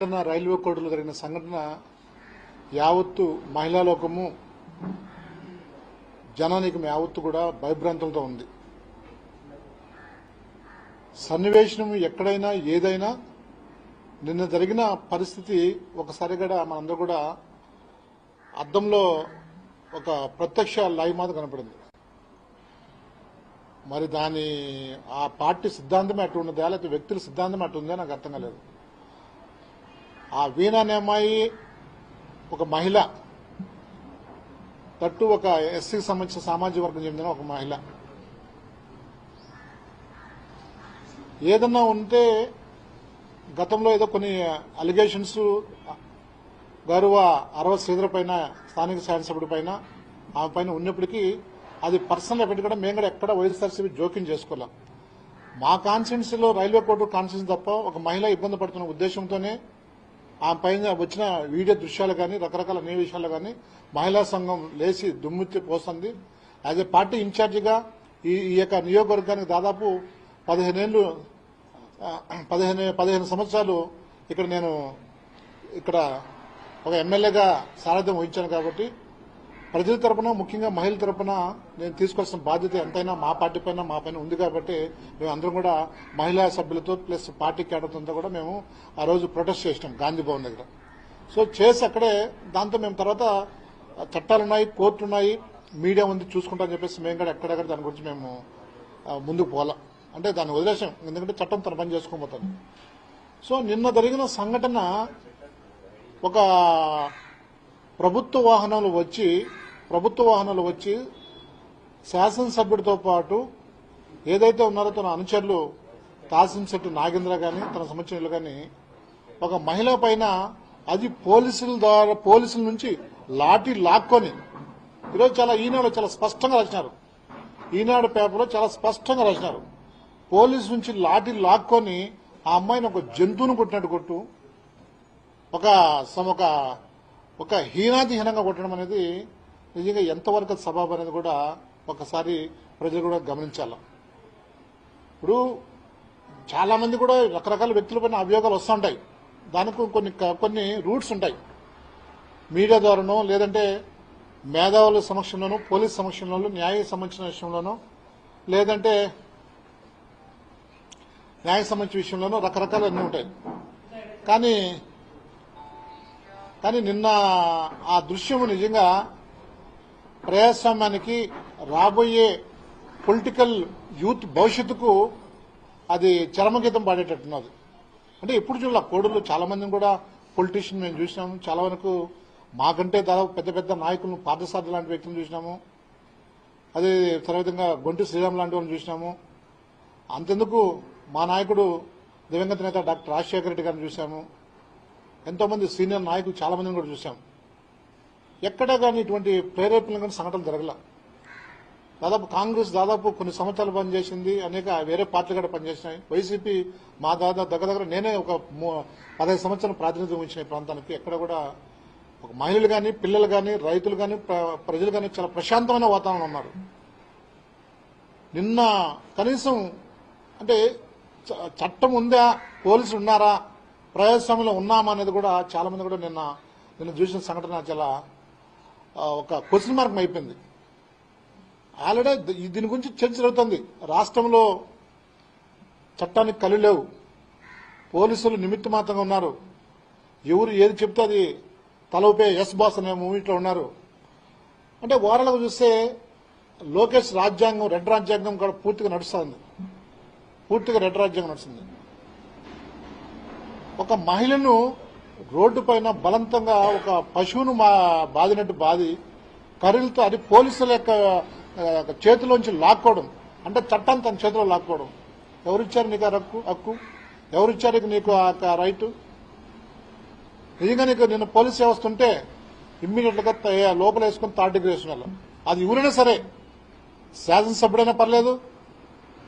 Railway కోర్టులో జరిగిన సంఘటన యావత్తు మహిళా లోకము జనానికి యావత్తు కూడా భయభ్రాంతులతో ఉంది. సన్నివేశం ఎక్కడైనా ఏదైనా నిన్న జరిగిన పరిస్థితి ఒకసారి కూడా మనందరూ కూడా అద్దంలో ఒక ప్రత్యక్ష లైవ్ మాత్రం కనపడింది. మరి దాని ఆ పార్టీ సిద్ధాంతమే అటు ఉన్నదా లేకపోతే వ్యక్తుల సిద్ధాంతం అటు ఉందా నాకు అర్థం కాలేదు. ఆ వీణ అనే అమ్మాయి ఒక మహిళ, తట్టు ఒక ఎస్సీకి సంబంధించిన సామాజిక వర్గం చెందిన ఒక మహిళ. ఏదన్నా ఉంటే గతంలో ఏదో కొన్ని అలిగేషన్స్ గౌరవ అరవ శ్రీధర్ పైన, స్థానిక శాసనసభ్యుడి పైన, ఆమె పైన ఉన్నప్పటికీ అది పర్సనల్ ఎఫెక్ట్ కూడా మేము కూడా ఎక్కడ వైఎస్ఆర్సీపీ జోక్యం చేసుకోలేం. మా కాన్స్టిట్యున్సీలో రైల్వే కోర్టు కాన్స్టిట్యున్సీ తప్ప ఒక మహిళ ఇబ్బంది పడుతున్న ఉద్దేశంతోనే ఆ పైన వచ్చిన వీడియో దృశ్యాలు కానీ రకరకాల అన్ని విషయాలు కానీ మహిళా సంఘం లేచి దుమ్మెత్తి పోస్తుంది. యాజ్ ఏ పార్టీ ఇన్ఛార్జిగా ఈ యొక్క నియోజకవర్గానికి దాదాపు 15 సంవత్సరాలు నేను ఇక్కడ ఒక ఎమ్మెల్యేగా సారథ్యం వహించాను. కాబట్టి ప్రజల తరపున, ముఖ్యంగా మహిళల తరపున నేను తీసుకోవాల్సిన బాధ్యత ఎంతైనా మా పార్టీ పైన, మా పైన ఉంది. కాబట్టి మేము అందరం కూడా మహిళా సభ్యులతో ప్లస్ పార్టీ క్యాడర్తో కూడా మేము ఆ రోజు ప్రొటెస్ట్ చేసినాం గాంధీ భవన్ దగ్గర. సో చేసి అక్కడే దాంతో మేము తర్వాత చట్టాలున్నాయి, కోర్టులున్నాయి, మీడియా ఉంది చూసుకుంటామని చెప్పేసి మేము కూడా ఎక్కడెక్కడ దాని గురించి మేము ముందుకు పోలా, అంటే దాన్ని వదిలేసాం. ఎందుకంటే చట్టం తన పని చేసుకోబోతుంది. సో నిన్న జరిగిన సంఘటన ఒక ప్రభుత్వ వాహనాలు వచ్చి శాసనసభ్యుడితో పాటు ఏదైతే ఉన్నారో తన అనుచరులు తాసింశెట్టి నాగేంద్ర గాని తన సంబంధించిన కానీ ఒక మహిళ పైన అది పోలీసుల నుంచి లాఠీ లాక్కొని, ఈరోజు ఈనాడు చాలా స్పష్టంగా రాసినారు, ఈనాడు పేపర్లో చాలా స్పష్టంగా రాసినారు, పోలీసు నుంచి లాఠీ లాక్కొని ఆ అమ్మాయిని ఒక జంతువును కొట్టినట్టు కొట్టు, ఒక హీనాతిహీనంగా కొట్టడం అనేది నిజంగా ఎంతవరకు సబబు అనేది కూడా ఒకసారి ప్రజలు కూడా గమనించాలి. ఇప్పుడు చాలా మంది కూడా రకరకాల వ్యక్తులపైన అభియోగాలు వస్తుంటాయి. దానికి కొన్ని రూట్స్ ఉంటాయి. మీడియా ద్వారానో, లేదంటే మేధావుల సమక్షంలోనూ, పోలీస్ సమక్షంలోనూ, న్యాయ సంబంధించిన విషయంలోనూ, లేదంటే న్యాయ సంబంధించిన విషయంలోనూ రకరకాలు అన్నీ ఉంటాయి. కానీ నిన్న ఆ దృశ్యము నిజంగా ప్రజాస్వామ్యానికి, రాబోయే పొలిటికల్ యూత్ భవిష్యత్తుకు అది చరమగీతం పాడేటట్టున్నది. అంటే ఎప్పుడు చూడాలి, కోడూరులో చాలా మందిని కూడా పొలిటీషియన్ మేము చూసినాము. చాలా వరకు మాకంటే దాదాపు పెద్ద పెద్ద నాయకులను, పార్థసారథి లాంటి వ్యక్తులను చూసినాము. అదే తర్వాత గొంటి శ్రీరామ్ లాంటి వాళ్ళని చూసినాము. అంతెందుకు మా నాయకుడు దివంగత నేత డాక్టర్ రాజశేఖర రెడ్డి గారిని చూశాము. ఎంతోమంది సీనియర్ నాయకులు చాలా మందిని కూడా చూశాం. ఎక్కడా కానీ ఇటువంటి ప్రేరేపణలు కానీ సంఘటనలు జరగల. దాదాపు కాంగ్రెస్ కొన్ని సంవత్సరాలు పనిచేసింది, అనేక వేరే పార్టీలు కూడా పనిచేసినాయి. వైసీపీ మా దగ్గర నేనే ఒక 15 సంవత్సరాలు ప్రాతినిధ్యం వహించిన ఈ ప్రాంతానికి ఎక్కడ కూడా ఒక మహిళలు కానీ, పిల్లలు కానీ, రైతులు కానీ, ప్రజలు కానీ చాలా ప్రశాంతమైన వాతావరణం ఉన్నారు. నిన్న కనీసం అంటే చట్టం ఉందా, పోలీసులు ఉన్నారా, ప్రజాస్వామ్యంలో ఉన్నామా అనేది కూడా చాలా మంది కూడా నిన్న చూసిన సంఘటన చాలా ఒక క్వశ్చన్ మార్క్ అయిపోయింది. ఆల్రెడీ దీని గురించి చర్చ జరుగుతుంది. రాష్ట్రంలో చట్టానికి కళ్ళు లేవు, పోలీసులు నిమిత్త మాత్రంగా ఉన్నారు. ఎవరు ఏది చెప్తే అది తలవుపే ఎస్ బాస్ అనే మూవీలో ఉన్నారు. అంటే ఓవరాల్గా చూస్తే లోకేష్ రాజ్యాంగం, రెడ్ రాజ్యాంగం కూడా పూర్తిగా నడుస్తుంది. రెడ్ రాజ్యాంగం నడుస్తుంది. ఒక మహిళను రోడ్డు పైన బలవంతంగా ఒక పశువును బాదినట్టు బాది కర్రలతో అది పోలీసుల యొక్క చేతిలోంచి లాక్కోవడం, అంటే చట్టాన్ని తన చేతిలో లాక్కోవడం. ఎవరిచ్చారు నీకు ఆ హక్కు? ఎవరిచ్చారు నీకు ఆ రైటు? నిజంగా నీకు నిన్న పోలీస్ వ్యవస్థ ఉంటే ఇమ్మీడియట్ గా లోపల వేసుకుని 3rd డిగ్రీ వేసిన అది ఎవరైనా సరే, శాసనసభ్యుడైనా పర్లేదు,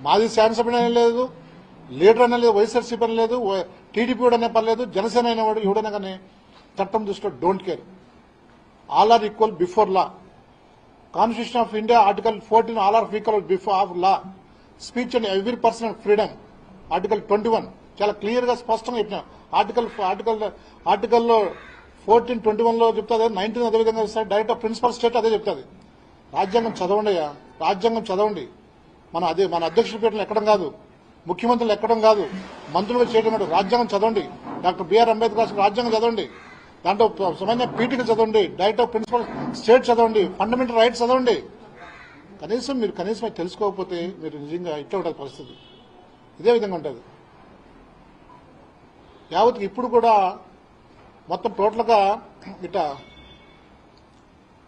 మాజీ శాసనసభ్యుడైనా లేదు, లీడర్ అనే లేదు, వైఎస్ఆర్సీపీ అని లేదు, టీడీపీ అనే పర్లేదు, జనసేన అయిన వాడు ఎవడైనా కానీ చట్టం దృష్టిలో don't care. All are equal before law. Constitution of India article 14 all are equal before law. Speech and every person freedom article 21 చాలా క్లియర్ గా స్పష్టంగా చెప్పిన ఆర్టికల్లో 1421లో చెప్తుంది, 19 అదే విధంగా ఇస్తారు. డైరెక్ట్ ప్రిన్సిపల్ స్టేట్ అదే చెప్తుంది. రాజ్యాంగం చదవండి, రాజ్యాంగం చదవండి. మన అధ్యక్షుల పీఠలు ఎక్కడం కాదు, ముఖ్యమంత్రులు ఎక్కడం కాదు, మంత్రులుగా చేయడం కాదు. రాజ్యాంగం చదవండి. డాక్టర్ బిఆర్ అంబేద్కర్ రాజ్యాంగం చదవండి. దాంట్లో సామాన్య పీఠిక చదవండి, డైరెక్ట్ ప్రిన్సిపల్ స్టేట్ చదవండి, ఫండమెంటల్ రైట్స్ చదవండి. మీరు కనీసం తెలుసుకోకపోతే మీరు నిజంగా ఇట్లా ఉంటుంది పరిస్థితి. ఇదే విధంగా ఉంటుంది యావత్. ఇప్పుడు కూడా మొత్తం టోటల్గా ఇట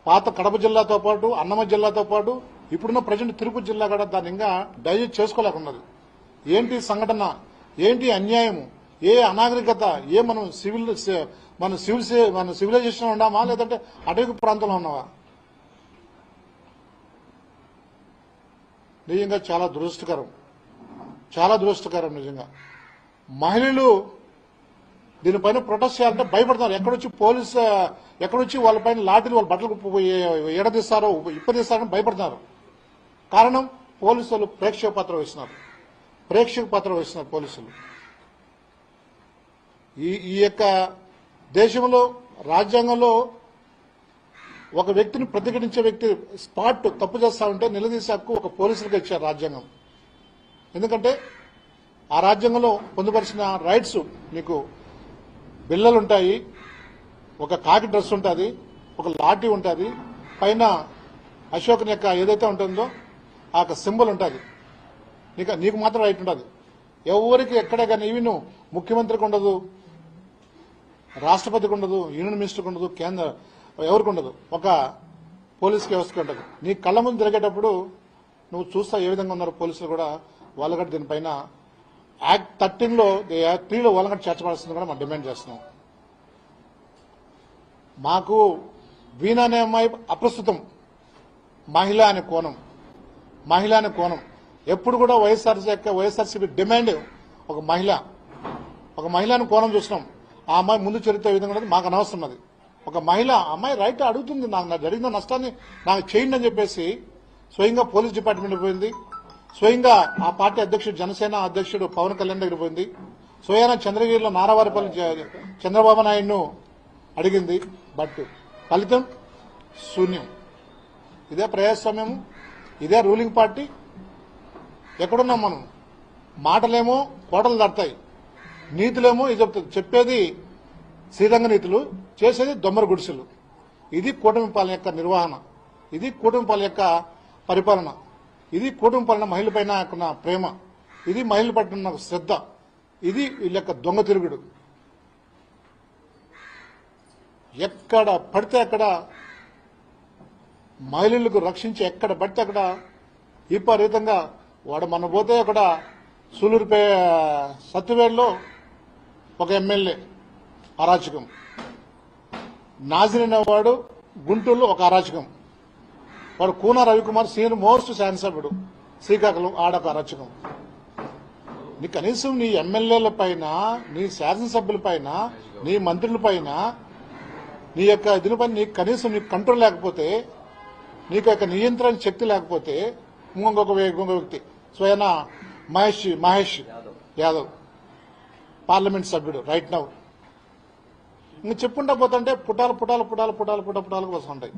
పాత కడప జిల్లాతో పాటు అన్నమయ్య జిల్లాతో పాటు ఇప్పుడున్న ప్రజెంట్ తిరుపతి జిల్లా కూడా దాన్ని ఇంకా డైజెస్ట్ చేసుకోలేకున్నది. ఏంటి సంఘటన, ఏంటి అన్యాయము, ఏ అనాగరికత, ఏ మనం సివిలైజేషన్ ఉన్నామా లేదంటే అటవీ ప్రాంతంలో ఉన్నావా? నిజంగా చాలా దురదృష్టకరం నిజంగా. మహిళలు దీనిపైన ప్రొటెస్ట్ చేయాలంటే భయపడుతున్నారు. ఎక్కడొచ్చి వాళ్ళపైన లాఠీలు వాళ్ళ బట్టలకు ఎడదీస్తారో ఇప్పదీస్తారని భయపడుతున్నారు. కారణం పోలీసులు ప్రేక్షక పాత్ర వహిస్తున్నారు పోలీసులు. ఈ యొక్క దేశంలో రాజ్యాంగంలో ఒక వ్యక్తిని ప్రతిఘటించే వ్యక్తి స్పాట్ తప్పు చేస్తా ఉంటే నిలదీసే హక్కు ఒక పోలీసులకు ఇచ్చారు రాజ్యాంగం. ఎందుకంటే ఆ రాజ్యాంగంలో పొందుపరిచిన రైట్స్, మీకు బిల్లలుంటాయి, ఒక కాకి డ్రెస్ ఉంటుంది, ఒక లాఠీ ఉంటుంది, పైన అశోకుని యొక్క ఏదైతే ఉంటుందో ఆ సింబల్ ఉంటుంది. నీకు మాత్రం రైట్ ఉంటుంది. ఎవరికి ఎక్కడే కానీ ఈవెన్ ముఖ్యమంత్రికి ఉండదు, రాష్ట్రపతికి ఉండదు, యూనియన్ మినిస్టర్కి ఉండదు, ఎవరికి ఉండదు, ఒక పోలీస్ వ్యవస్థకి ఉంటుంది. నీ కళ్ళ ముందు తిరిగేటప్పుడు నువ్వు చూస్తా ఏ విధంగా ఉన్నారు పోలీసులు కూడా. వాళ్ళు కూడా దీనిపైన యాక్ట్ 13లో 3లో వాళ్ళని కూడా చేర్చబడాల్సింది కూడా మనం డిమాండ్ చేస్తున్నాం. మాకు వీణా అనే అమ్మాయి అప్రస్తుతం, మహిళ అనే కోణం ఎప్పుడు కూడా వైఎస్ఆర్సీపీ డిమాండ్ ఒక మహిళని కోణం చూస్తున్నాం. ఆ అమ్మాయి ముందు చరిత్ర విధంగా ఉన్నది మాకు అనవసరం. అది ఒక అమ్మాయి రైట్ అడుగుతుంది, నాకు జరిగిన నష్టాన్ని నాకు చేయండి అని చెప్పేసి స్వయంగా పోలీస్ డిపార్ట్మెంట్ పోయింది, స్వయంగా ఆ పార్టీ అధ్యక్షుడు జనసేన అధ్యక్షుడు పవన్ కళ్యాణ్ దగ్గర పోయింది, స్వయాన చంద్రగిరిలో నారావారిపల్లి చంద్రబాబు నాయుడును అడిగింది. బట్ ఫలితం శూన్యం. ఇదే ప్రజాస్వామ్యము, ఇదే రూలింగ్ పార్టీ. ఎక్కడున్నాం మనం? మాటలేమో కోటలు దాడతాయి, నీతులేమో ఇది చెప్తుంది. చెప్పేది శ్రీరంగ నీతులు, చేసేది దొమ్మర గుడిసెలు. ఇది కూటమి పాలన యొక్క నిర్వహణ, ఇది కూటమి పాలన యొక్క పరిపాలన, ఇది కూటమి పాలన మహిళపైన ఉన్న ప్రేమ, ఇది మహిళల పట్ల ఉన్న శ్రద్ధ, ఇది వీళ్ళ యొక్క దొంగ తిరుగుడు. ఎక్కడ పడితే అక్కడ మహిళలకు రక్షించి ఎక్కడ పడితే అక్కడ విపరీతంగా వాడు మన పోతే అక్కడ సూలూరుపే సత్తువేడులో ఒక ఎమ్మెల్యే అరాచకం, నాజిర్ వాడు గుంటూరులో ఒక అరాచకం, వాడు కూన రవికుమార్ సీనియర్ మోస్ట్ శాసనసభ్యుడు శ్రీకాకుళం ఆడొక అరాచకం. నీ కనీసం నీ ఎమ్మెల్యేల పైన, నీ శాసనసభ్యుల పైన, నీ మంత్రుల పైన, నీ యొక్క దీనిపైన నీకు కనీసం నీకు కంట్రోల్ లేకపోతే, నీకు యొక్క నియంత్రణ శక్తి లేకపోతే, ఇంకొక వ్యక్తి స్వయన మహేష్ యాదవ్ పార్లమెంట్ సభ్యుడు రైట్ నౌ, ఇంక చెప్పుకుంటా పోతుంటే పుటాలకు వస్తుంటాయి.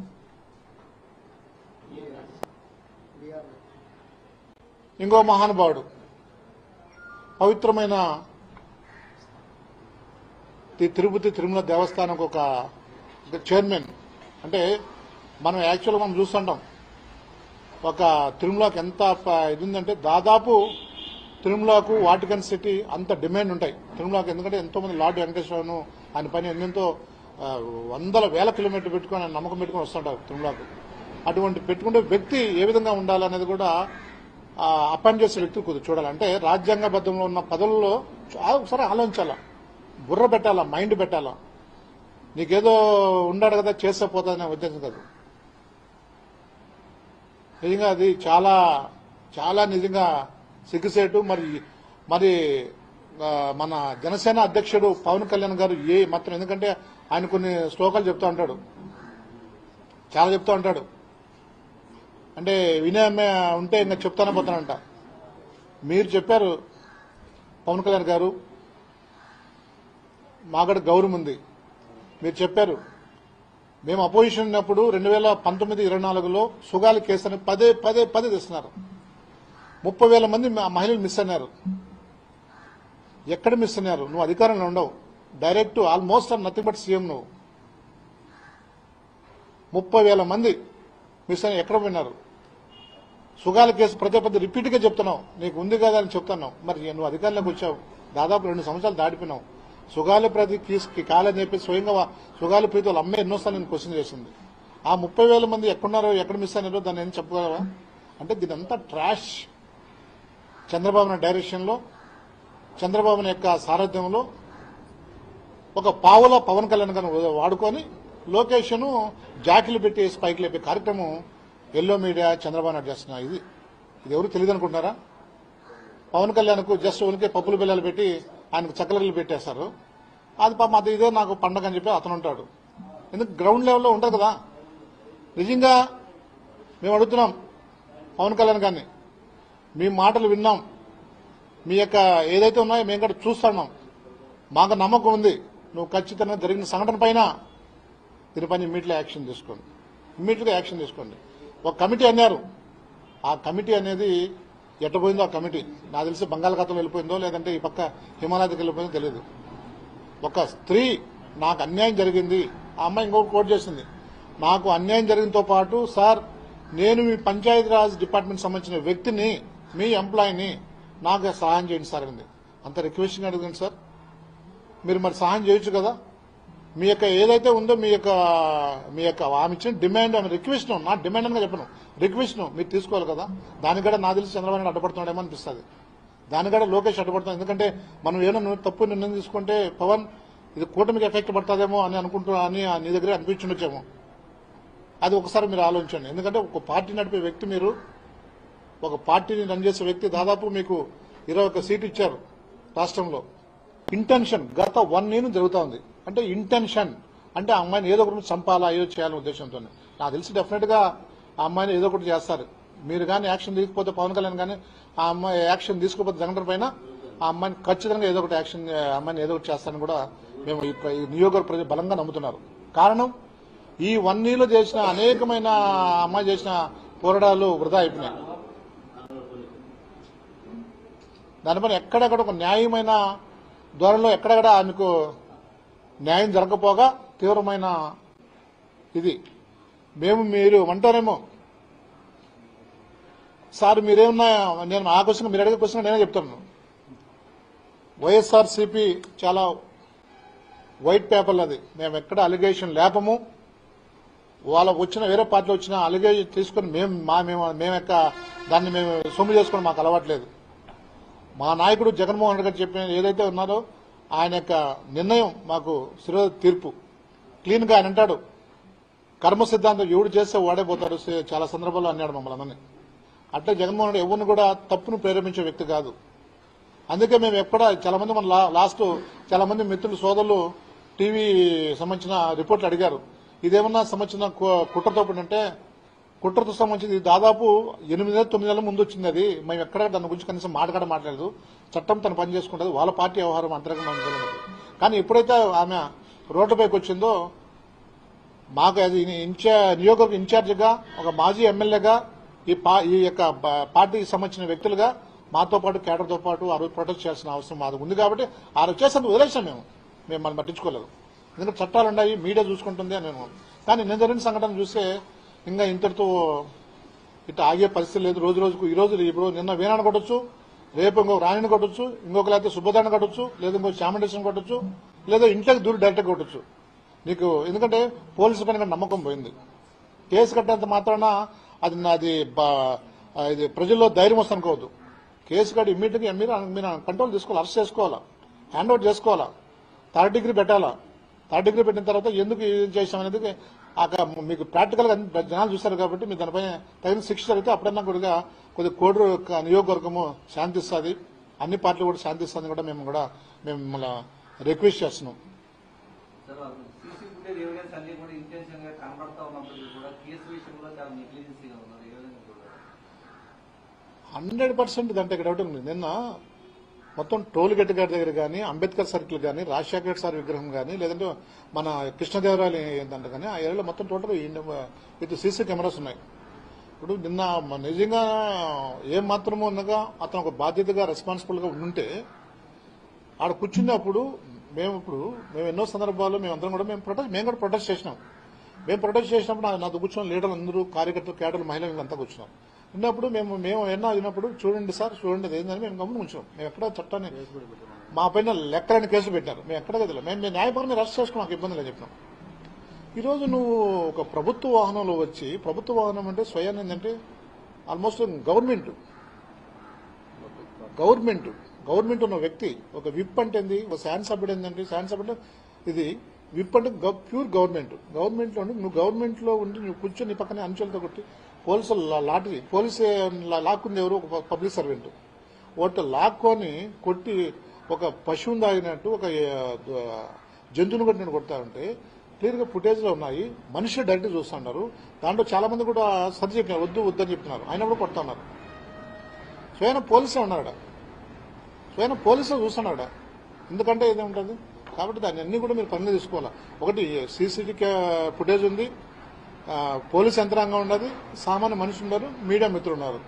ఇంకో మహానుభావుడు పవిత్రమైన తిరుమల దేవస్థానం ఒక చైర్మన్. అంటే మనం యాక్చువల్గా మనం చూస్తుంటాం ఒక తిరుమలకి ఎంత ఇది ఉందంటే, దాదాపు తిరుమలకు వాటికన్ సిటీ అంత డిమాండ్ ఉంటాయి తిరుమలకి. ఎందుకంటే ఎంతో మంది లార్డ్ వెంకటేశ్వరను ఆయన పైన ఎంతో వందల వేల కిలోమీటర్లు పెట్టుకుని ఆయన నమ్మకం పెట్టుకుని వస్తుంటారు తిరుమలకు. అటువంటి పెట్టుకుంటే వ్యక్తి ఏ విధంగా ఉండాలనేది కూడా అపాయింట్ చేసే వ్యక్తులు కొద్దిగా చూడాలంటే రాజ్యాంగబద్ధంలో ఉన్న పదవుల్లో ఒకసారి ఆలోచించాలా, బుర్ర పెట్టాలా, మైండ్ పెట్టాలా. నీకేదో ఉండాడు కదా చేస్తే పోతుందనే ఉద్దేశం కాదు. నిజంగా అది చాలా చాలా నిజంగా సిగ్గుసేటు. మరి మన జనసేన అధ్యక్షుడు పవన్ కళ్యాణ్ గారు మాత్రం, ఎందుకంటే ఆయన కొన్ని శ్లోకాలు చెప్తూ ఉంటాడు, చాలా చెప్తూ ఉంటాడు. అంటే వినయమే ఉంటే ఇంకా చెప్తానే పోతానంట. మీరు చెప్పారు పవన్ కళ్యాణ్ గారు, మాగడ గౌరవం ఉంది. మీరు చెప్పారు మేము అపోజిషన్ ఉన్నప్పుడు 2019-24లో సుగాలి కేసు అని పదే పదే పదే తెస్తున్నారు. 30,000 మంది మహిళలు మిస్ అన్నారు. ఎక్కడ మిస్ అన్నారు? నువ్వు అధికారంలో ఉండవు, direct almost nothing but CM. నువ్వు 30,000 మంది మిస్ అని ఎక్కడ పోయినారు? సుగాలి కేసు ప్రతి పది రిపీట్గా చెప్తున్నావు, నీకు ఉంది కదా అని చెప్తున్నావు. మరి నువ్వు అధికారంలోకి వచ్చావు, దాదాపు 2 సంవత్సరాలు దాటిపోయినావు. సుగాలి ప్రతి కేసుకి కాలని చెప్పి స్వయంగా సుగాలి ప్రీతి వాళ్ళ అమ్మాయి ఎన్నోసార్లు నేను క్వశ్చన్ చేసింది. ఆ 30,000 మంది ఎక్కడున్నారో, ఎక్కడ మిస్ అయినారో దాన్ని ఏం చెప్పగలవా? అంటే దీనంతా ట్రాష్. చంద్రబాబు నాయుడు డైరెక్షన్లో, చంద్రబాబు నాయుడు యొక్క సారథ్యంలో ఒక పావుల పవన్ కళ్యాణ్ గారిని వాడుకొని లొకేషన్ జాకీలు పెట్టి స్పైక్ లేపే కార్యక్రమం ఎల్లో మీడియా చంద్రబాబు నాయుడు చేస్తున్నా. ఇది ఎవరు తెలియదు అనుకుంటున్నారా? పవన్ కళ్యాణ్కు జస్ట్ ఉనికి పప్పులు బిల్లలు పెట్టి ఆయనకు చక్కలలు పెట్టేస్తారు. అది పాపం అది ఇదే నాకు పండగ అని చెప్పి అతను ఉంటాడు. ఎందుకు గ్రౌండ్ లెవెల్లో ఉంటుంది కదా. నిజంగా మేము అడుగుతున్నాం పవన్ కళ్యాణ్ గారిని, మీ మాటలు విన్నాం, మీ యొక్క ఏదైతే ఉన్నాయో మేము కూడా చూస్తున్నాం, మాకు నమ్మకం ఉంది. నువ్వు ఖచ్చితంగా జరిగిన సంఘటన పైన దీనిపైన ఇమ్మీడియట్గా యాక్షన్ తీసుకోండి. ఒక కమిటీ అన్నారు, ఆ కమిటీ అనేది ఎట్టపోయిందో ఆ కమిటీ నాకు తెలిసి బంగాళాఖాతంలో వెళ్ళిపోయిందో లేదంటే ఈ పక్క హిమాలయాకి వెళ్ళిపోయిందో తెలియదు. ఒక స్త్రీ నాకు అన్యాయం జరిగింది, ఆ అమ్మాయి ఇంకొకటి కోట్ చేసింది, నాకు అన్యాయం జరిగినతో పాటు సార్ నేను మీ పంచాయతీరాజ్ డిపార్ట్మెంట్ సంబంధించిన వ్యక్తిని, మీ ఎంప్లాయీని, నాకు సహాయం చేయండి సార్ అంది. అంత రిక్వెస్టింగ్ అడిగింది సార్. మీరు మరి సహాయం చేయొచ్చు కదా. మీ యొక్క ఏదైతే ఉందో మీ యొక్క ఆమె ఇచ్చిన డిమాండ్ ఆమె రిక్వెస్ట్, నా డిమాండ్ అని చెప్పను, రిక్వెస్ట్ మీరు తీసుకోవాలి కదా. దానికడ నాకు తెలిసి చంద్రబాబు నాయుడు అడ్డపడుతున్నాడేమో అనిపిస్తుంది. దానికడ లోకేష్ అడ్డపడుతున్నాడు. ఎందుకంటే మనం ఏమైనా తప్పు నిర్ణయం తీసుకుంటే పవన్ ఇది కూటమికి ఎఫెక్ట్ పడుతుందేమో అని అని నీ దగ్గర అనిపించుండొచ్చేమో. అది ఒకసారి మీరు ఆలోచించండి. ఎందుకంటే ఒక పార్టీ నడిపే వ్యక్తి, మీరు ఒక పార్టీని రన్ చేసే వ్యక్తి, దాదాపు మీకు 21 సీటు ఇచ్చారు రాష్ట్రంలో. ఇంటెన్షన్ గత 1 year జరుగుతూ ఉంది. అంటే ఇంటెన్షన్ అంటే ఆ అమ్మాయిని ఏదో ఒకటి చంపాలా, ఏదో చేయాలనే ఉద్దేశంతో. నాకు తెలిసి డెఫినెట్ గా ఆ అమ్మాయిని ఏదో ఒకటి చేస్తారు. మీరు కానీ యాక్షన్ తీసుకోకపోతే, పవన్ కళ్యాణ్ కానీ ఆ అమ్మాయి యాక్షన్ తీసుకోకపోతే సంఘటన పైన ఆ అమ్మాయిని ఖచ్చితంగా ఏదో ఒకటి యాక్షన్, అమ్మాయిని ఏదో ఒకటి చేస్తారని కూడా మేము ఈ నియోజకవర్గ ప్రజలు బలంగా నమ్ముతున్నారు. కారణం ఈ 1 yearలో చేసిన అనేకమైన అమ్మాయి చేసిన పోరాటాలు వృధా అయిపోయినాయి. దానిపైన ఎక్కడెక్కడ ఒక న్యాయమైన ధోరణిలో ఎక్కడెక్కడ ఆమెకు న్యాయం జరగకపోగా తీవ్రమైన ఇది. మీరు అంటారేమో సార్ మీరేమన్నా, నేను ఆ క్వశ్చన్ మీరు అడిగే క్వశ్చన్ నేనే చెప్తాను. వైఎస్ఆర్సీపీ చాలా వైట్ పేపర్లు, అది మేము ఎక్కడ అలిగేషన్ లేపము. వాళ్ళకు వచ్చిన వేరే పార్టీలో వచ్చిన అలిగేషన్ తీసుకుని మేము యొక్క దాన్ని మేము సొమ్ము చేసుకుని మాకు అలవాట్లేదు. మా నాయకుడు జగన్మోహన్ రెడ్డి గారు చెప్పిన ఏదైతే ఉన్నారో ఆయన యొక్క నిర్ణయం మాకు శిరోధ తీర్పు. క్లీన్ గా ఆయన అంటాడు, కర్మ సిద్ధాంతం ఎవడు చేస్తే వాడే పోతాడు. చాలా సందర్భాల్లో అన్నాడు మమ్మల్ని అందరినీ. అట్లే జగన్మోహన్ రెడ్డి ఎవరిని కూడా తప్పును ప్రేరేపించే వ్యక్తి కాదు. అందుకే మేము ఎక్కడ చాలా మంది మన లాస్ట్ చాలా మంది మిత్రులు సోదరులు టీవీ సంబంధించిన రిపోర్ట్లు అడిగారు, ఇదేమన్నా సంబంధించిన కుట్రతో అంటే కుట్రతో సంబంధించింది దాదాపు 8-9 నెలల ముందు వచ్చింది. అది మేము ఎక్కడ దాని గురించి కనీసం మాట్లాడలేదు. చట్టం తను పని చేసుకుంటుంది, వాళ్ళ పార్టీ వ్యవహారం అంతరంగంగా ఉంటుంది. కానీ ఎప్పుడైతే ఆమె రోడ్డుపైకి వచ్చిందో మాకు అది నియోజకవర్గ ఇన్ఛార్జిగా, ఒక మాజీ ఎమ్మెల్యేగా, ఈ యొక్క పార్టీకి సంబంధించిన వ్యక్తులుగా మాతో పాటు కేడర్తో పాటు ఆ రోజు ప్రొటెస్ట్ చేయాల్సిన అవసరం మాకు ఉంది. కాబట్టి ఆ రోజు చేసేందుకు వదిలేసాం. మేము మనం పట్టించుకోలేదు. ఎందుకంటే చట్టాలు ఉన్నాయి, మీడియా చూసుకుంటుంది అని నేను. కానీ నిన్న జరిగిన సంఘటన చూస్తే ఇంకా ఇంతటితో ఇట్లా ఆగే పరిస్థితి లేదు. రోజు రోజుకు ఇప్పుడు నిన్న వీణాన్ని కొట్టొచ్చు, రేపు ఇంకొక రాణిని కొట్టొచ్చు, ఇంకొక లేకపోతే సుబ్బదాన్ని కొట్టొచ్చు, లేదా ఇంకొక చాముండేశ్వరిని కొట్టొచ్చు, లేదా ఇంట్లోకి దూరి డైరెక్ట్గా కొట్టొచ్చు నీకు. ఎందుకంటే పోలీసు పైన నమ్మకం పోయింది. కేసు కట్టేంత మాత్రాన అది ప్రజల్లో ధైర్యం వస్తుంది అనుకోవద్దు. కేసు కట్టి ఇమ్మీడియట్గా మీరు కంట్రోల్ తీసుకోవాలి, అరెస్ట్ చేసుకోవాలా, హ్యాండ్ ఓవర్ చేసుకోవాలా, 3rd degree పెట్టాలా. 3rd degree పెట్టిన తర్వాత ఎందుకు ఇది చేసామనేది మీకు ప్రాక్టికల్ గా జనాలు చూస్తారు. కాబట్టి మీరు దానిపైన తగిన శిక్ష జరిగితే అప్పుడన్నా కూడా కొద్ది కోడూరు నియోజకవర్గము శాంతిస్తుంది, అన్ని పార్టీలు కూడా శాంతిస్తుంది కూడా మేము మిమ్మల్ని రిక్వెస్ట్ చేస్తున్నాం. 100% దాంట్లో డౌట్ ఉంది. నిన్న మొత్తం టోల్ గేట్ గారి దగ్గర కానీ, అంబేద్కర్ సర్కిల్ కానీ, రాజశేఖర్ సార్ విగ్రహం కానీ, లేదంటే మన కృష్ణదేవరాయలు ఏంటంటే కానీ ఆ ఏరియాలో మొత్తం టోటల్ విత్ సీసీ కెమెరాస్ ఉన్నాయి. ఇప్పుడు నిన్న నిజంగా ఏం మాత్రమో ఉన్నగా అతను ఒక బాధ్యతగా రెస్పాన్సిబుల్ గా ఉండుంటే ఆడ కూర్చున్నప్పుడు మేము ఎన్నో సందర్భాల్లో మేమందరం కూడా మేము కూడా ప్రొటెస్ట్ చేసినాం. మేము ప్రొటెస్ట్ చేసినప్పుడు నాతో కూర్చున్న లీడర్లు అందరూ, కార్యకర్తలు, కేడర్లు, మహిళలు అంతా కూర్చున్నాం. ఉన్నప్పుడు మేము ఎన్నో అయినప్పుడు చూడండి సార్, చూడండి అది ఏందని మేము గమనం ఉంచాం. మేము ఎక్కడ చట్టాన్ని మా పైన లెక్కలని కేసులు పెట్టారు. మేము ఎక్కడ కదా మేము న్యాయపరంగా అరెస్ట్ చేసుకుని మాకు ఇబ్బంది లేదు చెప్పినాం. ఈరోజు నువ్వు ఒక ప్రభుత్వ వాహనంలో వచ్చి, ప్రభుత్వ వాహనం అంటే స్వయాన్ని ఏంటంటే ఆల్మోస్ట్ గవర్నమెంట్ ఉన్న వ్యక్తి, ఒక విప్ అంటే ఏంది, ఒక శాసనసభ్యుడు ఏంటంటే శాసనసభ్యుడు ఇది విప్ అంటే ప్యూర్ గవర్నమెంట్లో ఉండి నువ్వు గవర్నమెంట్లో ఉండి నువ్వు కూర్చొని నీ పక్కనే అంచెలతో కొట్టి పోలీసులు లాక్కుంది ఎవరు, ఒక పబ్లిక్ సర్వెంట్ ఒకటి లాక్కొని కొట్టి ఒక పశువుని తాగినట్టు ఒక జంతువుని కొట్టి నేను కొడతానంటే క్లియర్ గా ఫుటేజ్ లో ఉన్నాయి. మనుషులు డైరెక్ట్ చూస్తున్నారు. దాంట్లో చాలా మంది కూడా సరి చెప్పినారు, వద్దని చెప్తున్నారు. ఆయన కూడా కొడతా ఉన్నారు. స్వయం పోలీసులు ఉన్నాడు, స్వయం పోలీసులు చూస్తున్నాడు. ఎందుకంటే ఇదే ఉంటుంది కాబట్టి దాన్ని అన్ని కూడా మీరు పనులు తీసుకోవాలా. ఒకటి సీసీటీవీ ఫుటేజ్ ఉంది, పోలీస్ యంత్రాంగం ఉన్నది, సామాన్య మనుషులు ఉన్నారు, మీడియా మిత్రులు ఉన్నారు.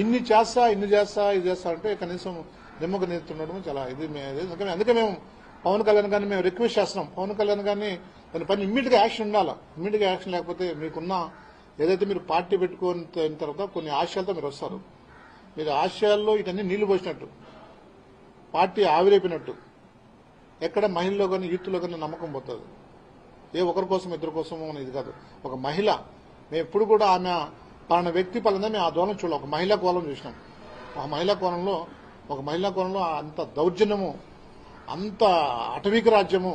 ఇది చేస్తా అంటే కనీసం నిమ్మక నీతుండడం చాలా ఇది. అందుకే మేము పవన్ కళ్యాణ్ గారిని మేము రిక్వెస్ట్ చేస్తున్నాం. పవన్ కళ్యాణ్ గారిని దాని పని ఇమ్మీడియట్ గా యాక్షన్ ఉండాలి. ఇమ్మీడియట్ గా యాక్షన్ లేకపోతే మీకున్న ఏదైతే మీరు పార్టీ పెట్టుకున్న తర్వాత కొన్ని ఆశయాలతో మీరు వస్తారు. మీరు ఆశయాల్లో ఇటన్నీ నీళ్లు పోసినట్టు, పార్టీ ఆవిరైపోయినట్టు, ఎక్కడ మహిళల్లో కానీ యూత్లో కానీ నమ్మకం పోతుంది. ఏ ఒకరి కోసం ఇద్దరి కోసం ఇది కాదు. ఒక మహిళ, మేము ఎప్పుడు కూడా ఆమె పలానా వ్యక్తి పలానా మేము ఆ దూరం చూడాలి. ఒక మహిళా కోణం చూసినాం. ఒక మహిళా కోణంలో అంత దౌర్జన్యము, అంత అటవీక రాజ్యము,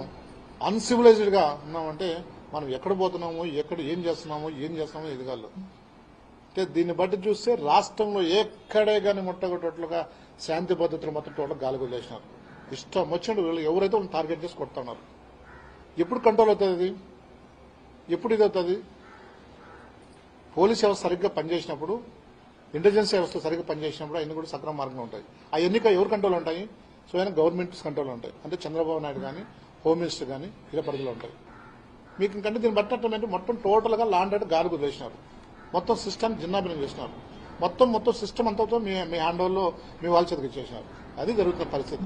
అన్సివిలైజ్డ్ గా ఉన్నామంటే మనం ఎక్కడ పోతున్నాము, ఎక్కడ ఏం చేస్తున్నాము ఇది కాదు. అంటే దీన్ని బట్టి చూస్తే రాష్ట్రంలో ఎక్కడే కానీ ముట్టగొట్టట్లుగా శాంతి భద్రతలు మొత్తం టోటల్ గాలి వదిలేసినారు. ఇష్టం వచ్చినట్టు వీళ్ళు ఎవరైతే వాళ్ళు టార్గెట్ చేసి కొడుతున్నారు. ఎప్పుడు కంట్రోల్ అవుతుంది, ఎప్పుడు ఇది అవుతుంది? పోలీస్ వ్యవస్థ సరిగ్గా పనిచేసినప్పుడు, ఇంటెలిజెన్స్ వ్యవస్థ సరిగ్గా పనిచేసినప్పుడు అవన్నీ కూడా సక్రమ మార్గంగా ఉంటాయి. ఆ ఎన్నిక ఎవరు కంట్రోల్ ఉంటాయి? స్వయం గవర్నమెంట్ కంట్రోల్ ఉంటాయి. అంటే చంద్రబాబు నాయుడు కానీ, హోమ్ మినిస్టర్ కానీ ఇలా పరిధిలో ఉంటాయి. మీకు ఇంకంటే దీన్ని బట్టి మొత్తం టోటల్ గా లాండ్ ఆర్డర్ గాలి వదిలేసినారు. మొత్తం సిస్టమ్ జిన్నాభిన్నం చేసినారు. మొత్తం సిస్టమ్ అంతా మీ హ్యాండ్ ఓవర్లో మీ వాళ్ళ చేతికి ఇచ్చేసినారు. అది జరుగుతున్న పరిస్థితి.